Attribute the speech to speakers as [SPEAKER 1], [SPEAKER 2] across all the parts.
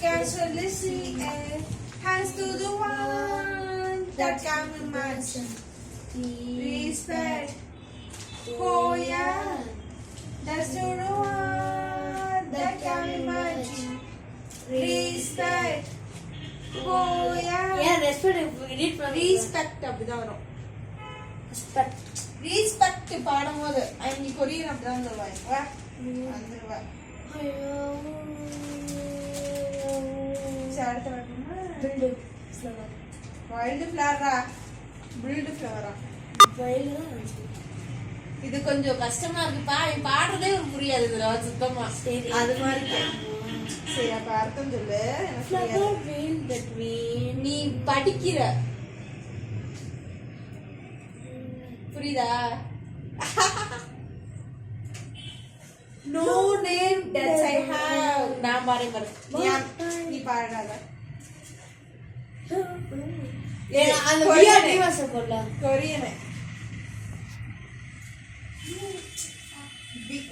[SPEAKER 1] casually see it. Hands to the one that can imagine. Respect. Oh yeah. That's to the one that can imagine. Respect. Oh yeah.
[SPEAKER 2] Yeah, respect. Read from
[SPEAKER 1] Respect அப்படிதான் வரும்.
[SPEAKER 2] respect.
[SPEAKER 1] Respect பாடும்போது நீ Korean அப்படிதான் சொல்லுவாங்க. வா வந்துருவா. சரி அடுத்து வரணுமா?
[SPEAKER 2] Build flower.
[SPEAKER 1] Wild flower-ஆ? Build flower-ஆ?
[SPEAKER 2] Wild தான்.
[SPEAKER 1] இது கொஞ்சம் கஷ்டமா இருக்குப்பா. பாடுறதே புரியாது இதுல சுத்தமா.
[SPEAKER 2] சரி.
[SPEAKER 1] அது மாதிரி சரி அப்ப அர்த்தம் சொல்லு.
[SPEAKER 2] Flower veil between.
[SPEAKER 1] நீ படிக்கிற. புரியுதா? No name that I have. நான் பாரு நீ பாடாத.
[SPEAKER 2] அந்த வியா டிவாஸ் போடல.
[SPEAKER 1] கொரியன்.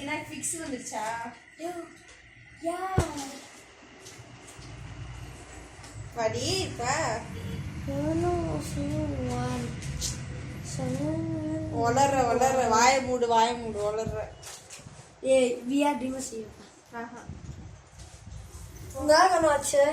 [SPEAKER 1] எனக்கு ஃபிக்ஸ் வந்துச்சா?
[SPEAKER 2] யா.
[SPEAKER 1] படி பா.
[SPEAKER 2] No one.
[SPEAKER 1] வளர்ற வாய மூடு வளர்ற.
[SPEAKER 2] ஏய் வியா டிவாஸ்.
[SPEAKER 1] ஆஹா.
[SPEAKER 2] உங்க கண்ணாச்சு